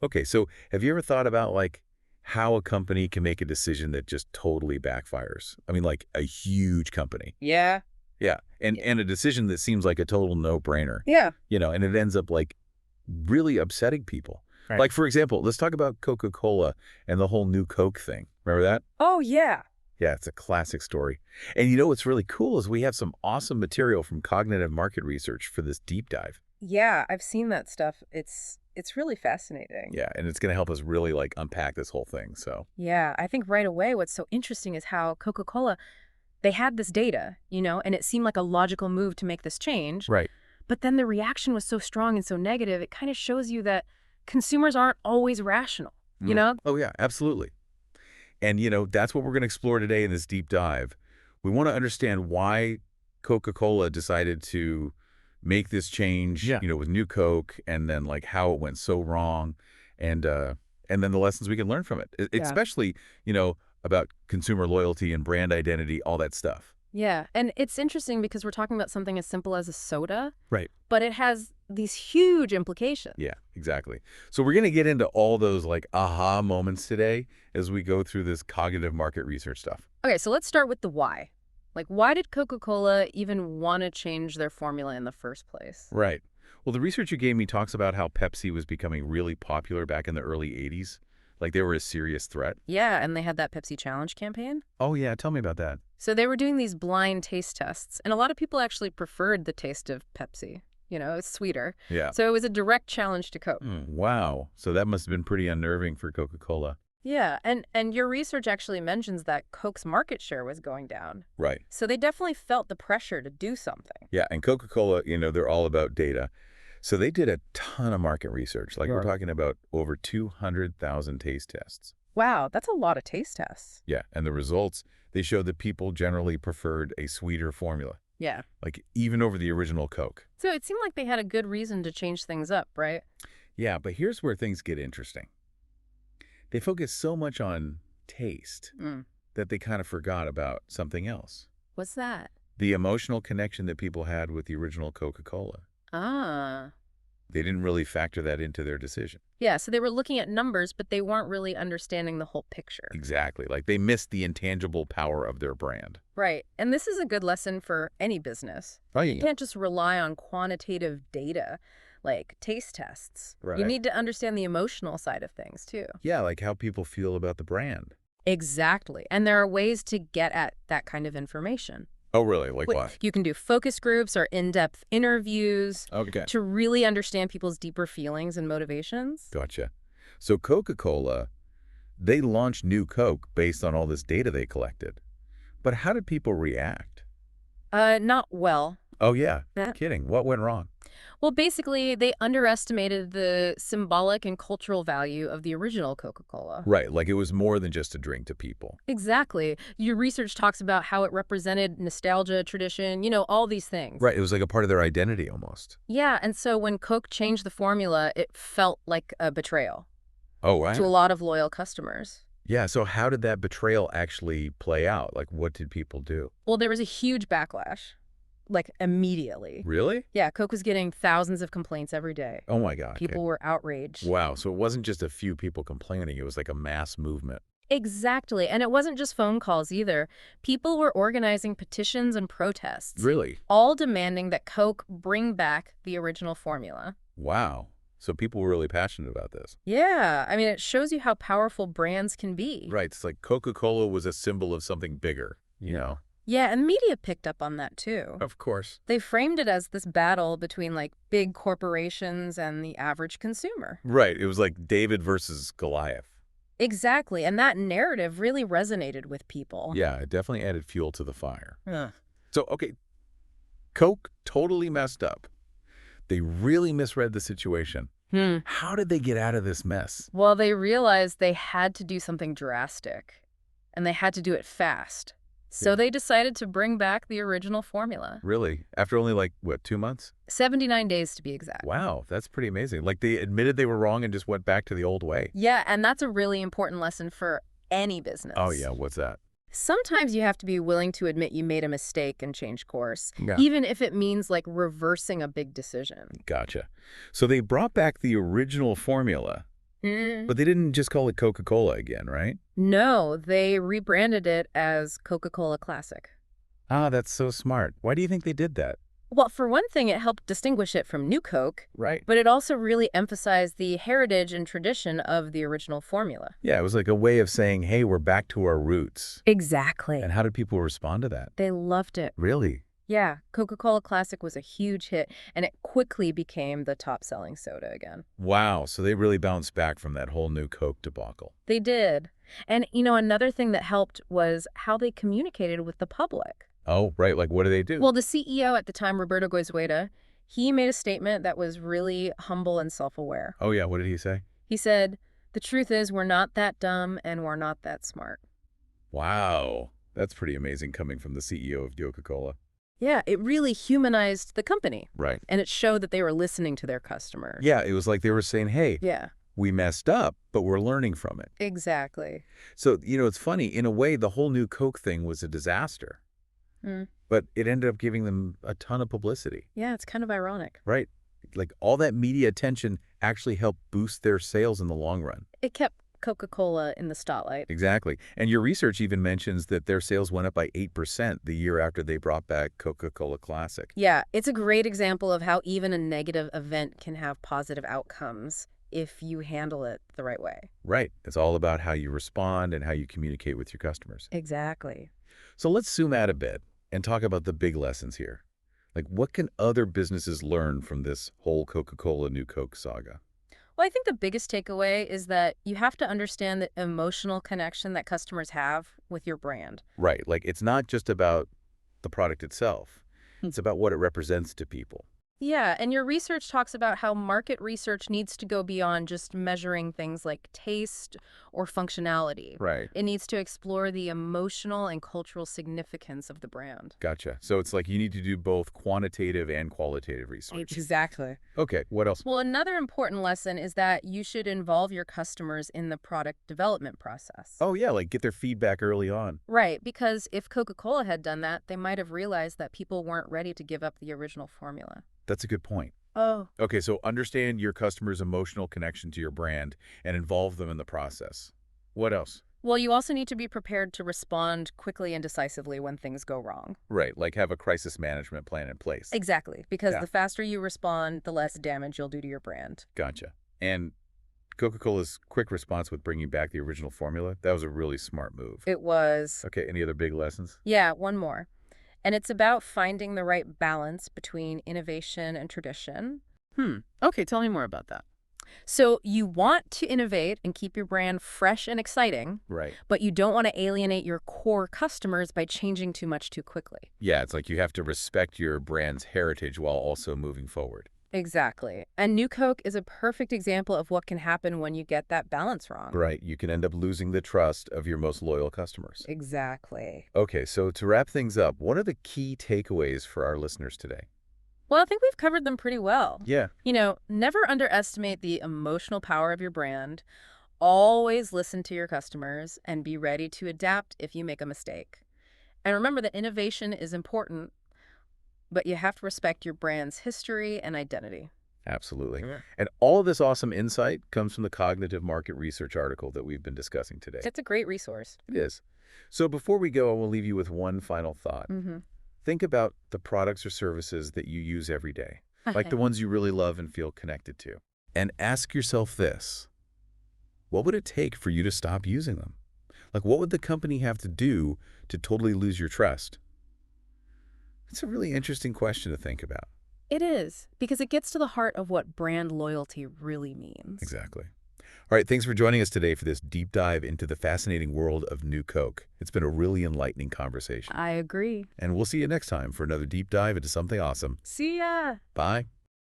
Okay, so have you ever thought about like how a company can make a decision that just totally backfires? I mean, like a huge company. Yeah. Yeah, and Yeah. and a decision that seems like a total no-brainer, Yeah. and it ends up like really upsetting people. Right. Like for example, let's talk about Coca-Cola and the whole new Coke thing. Remember that? Oh, yeah. Yeah, it's a classic story. And you know what's really cool is we have some awesome material from cognitive market research for this deep dive. Yeah, I've seen that stuff. It's really fascinating. Yeah, and it's going to help us really like unpack this whole thing. So, Yeah, I think right away what's so interesting is how Coca-Cola, they had this data, and it seemed like a logical move to make this change. right. But then the reaction was so strong and so negative, it kind of shows you that consumers aren't always rational, you Mm. know? Oh yeah, absolutely. And that's what we're going to explore today in this deep dive. We want to understand why Coca-Cola decided to make this change, Yeah. with new Coke, and then like how it went so wrong, and then the lessons we can learn from it, Yeah. especially about consumer loyalty and brand identity, all that stuff. Yeah, and it's interesting because we're talking about something as simple as a soda, Right. but it has these huge implications. Yeah, exactly. So we're going to get into all those like aha moments today as we go through this cognitive market research stuff. Okay, so let's start with the why. Like, why did Coca-Cola even want to change their formula in the first place? Right. Well, the research you gave me talks about how Pepsi was becoming really popular back in the early 80s. Like they were a serious threat. Yeah, and they had that Pepsi Challenge campaign. Oh, yeah. Tell me about that. So they were doing these blind taste tests, and a lot of people actually preferred the taste of Pepsi. It's sweeter. Yeah. So it was a direct challenge to Coke. Wow. So that must have been pretty unnerving for Coca-Cola. Yeah, and your research actually mentions that Coke's market share was going down. Right. So they definitely felt the pressure to do something. Yeah. And Coca-Cola, they're all about data. So they did a ton of market research. Like we're Sure. talking about over 200,000 taste tests. Wow, that's a lot of taste tests. Yeah. And the results, they showed that people generally preferred a sweeter formula, Yeah. like even over the original Coke. So it seemed like they had a good reason to change things up, right? Yeah, but here's where things get interesting. They focus so much on taste Mm. that they kind of forgot about something else. What's that? The emotional connection that people had with the original Coca-Cola. Ah. They didn't really factor that into their decision. Yeah, so they were looking at numbers, but they weren't really understanding the whole picture. Exactly. Like they missed the intangible power of their brand. Right. And this is a good lesson for any business. Oh, You yeah. can't just rely on quantitative data like taste tests. You Right. need to understand the emotional side of things, too. Yeah, like how people feel about the brand. Exactly. And there are ways to get at that kind of information. Oh, really? Like What- what? You can do focus groups or in-depth interviews Okay. to really understand people's deeper feelings and motivations. Gotcha. So Coca-Cola, they launched new Coke based on all this data they collected. But how did people react? Not well. Oh, yeah. Yeah. Kidding. What went wrong? Well, basically, they underestimated the symbolic and cultural value of the original Coca-Cola. Right. Like it was more than just a drink to people. Exactly. Your research talks about how it represented nostalgia, tradition, all these things. Right. It was like a part of their identity almost. Yeah, and so when Coke changed the formula, it felt like a betrayal Oh, to a wow. lot of loyal customers. Yeah. So how did that betrayal actually play out? Like what did people do? Well, there was a huge backlash, like immediately. Really? Yeah, Coke was getting thousands of complaints every day. Oh, my God. People were outraged. Wow. So it wasn't just a few people complaining. It was like a mass movement. Exactly. And it wasn't just phone calls either. People were organizing petitions and protests, Really? all demanding that Coke bring back the original formula. Wow. So people were really passionate about this. Yeah, I mean, it shows you how powerful brands can be. Right. It's like Coca-Cola was a symbol of something bigger. Yeah, and media picked up on that too. Of course. They framed it as this battle between like big corporations and the average consumer. Right. It was like David versus Goliath. Exactly, and that narrative really resonated with people. Yeah, it definitely added fuel to the fire. Yeah. So, okay, Coke totally messed up. They really misread the situation. How did they get out of this mess? Well, they realized they had to do something drastic, and they had to do it fast. So Yeah. they decided to bring back the original formula. Really? After only like, what, 2 months? 79 days to be exact. Wow, that's pretty amazing. Like they admitted they were wrong and just went back to the old way. Yeah, and that's a really important lesson for any business. Oh, yeah, what's that? Sometimes you have to be willing to admit you made a mistake and change course, Yeah. even if it means like reversing a big decision. Gotcha. So they brought back the original formula, Mm. But they didn't just call it Coca-Cola again, right? No, they rebranded it as Coca-Cola Classic. Ah, that's so smart. Why do you think they did that? Well, for one thing, it helped distinguish it from New Coke, Right. but it also really emphasized the heritage and tradition of the original formula. Yeah, it was like a way of saying, hey, we're back to our roots. Exactly. And how did people respond to that? They loved it. Really? Yeah, Coca-Cola Classic was a huge hit, and it quickly became the top-selling soda again. Wow, so they really bounced back from that whole new Coke debacle. They did. And, another thing that helped was how they communicated with the public. Oh, right. Like, what do they do? Well, the CEO at the time, Roberto Goizueta, he made a statement that was really humble and self-aware. Oh, yeah. What did he say? He said, "The truth is we're not that dumb and we're not that smart." Wow. That's pretty amazing coming from the CEO of Coca-Cola. Yeah, it really humanized the company. Right. And it showed that they were listening to their customers. Yeah, it was like they were saying, hey, Yeah, we messed up, but we're learning from it. exactly. So, it's funny. In a way, the whole new Coke thing was a disaster, Mm. but it ended up giving them a ton of publicity. Yeah, it's kind of ironic. Right. Like all that media attention actually helped boost their sales in the long run. It kept Coca-Cola in the spotlight. Exactly. And your research even mentions that their sales went up by 8% the year after they brought back Coca-Cola Classic. Yeah, it's a great example of how even a negative event can have positive outcomes if you handle it the right way. Right. It's all about how you respond and how you communicate with your customers. Exactly. So let's zoom out a bit and talk about the big lessons here. Like, what can other businesses learn from this whole Coca-Cola New Coke saga? Well, I think the biggest takeaway is that you have to understand the emotional connection that customers have with your brand. Right. Like, it's not just about the product itself. It's about what it represents to people. Yeah, and your research talks about how market research needs to go beyond just measuring things like taste or functionality. Right. It needs to explore the emotional and cultural significance of the brand. Gotcha. So it's like you need to do both quantitative and qualitative research. Exactly. Okay, what else? Well, another important lesson is that you should involve your customers in the product development process. Oh, yeah, like get their feedback early on. Right, because if Coca-Cola had done that, they might have realized that people weren't ready to give up the original formula. That's a good point. Oh. Okay, so understand your customer's emotional connection to your brand and involve them in the process. What else? Well, you also need to be prepared to respond quickly and decisively when things go wrong. Right, like have a crisis management plan in place. Exactly, because Yeah. the faster you respond, the less damage you'll do to your brand. Gotcha. And Coca-Cola's quick response with bringing back the original formula, that was a really smart move. It was. Okay, any other big lessons? Yeah, one more. And it's about finding the right balance between innovation and tradition. Okay, tell me more about that. So you want to innovate and keep your brand fresh and exciting, Right. but you don't want to alienate your core customers by changing too much too quickly. Yeah, it's like you have to respect your brand's heritage while also moving forward. Exactly. And New Coke is a perfect example of what can happen when you get that balance wrong. Right, you can end up losing the trust of your most loyal customers. Exactly. Okay, so to wrap things up, what are the key takeaways for our listeners today? Well, I think we've covered them pretty well. Yeah. Never underestimate the emotional power of your brand. Always listen to your customers and be ready to adapt if you make a mistake. And remember that innovation is important, but you have to respect your brand's history and identity. Absolutely. Yeah. And all of this awesome insight comes from the cognitive market research article that we've been discussing today. It's a great resource. It is. So before we go, I will leave you with one final thought. Mm-hmm. Think about the products or services that you use every day, like the ones you really love and feel connected to. And ask yourself this: what would it take for you to stop using them? Like, what would the company have to do to totally lose your trust? It's a really interesting question to think about. It is, because it gets to the heart of what brand loyalty really means. Exactly. All right, thanks for joining us today for this deep dive into the fascinating world of New Coke. It's been a really enlightening conversation. I agree. And we'll see you next time for another deep dive into something awesome. See ya. Bye.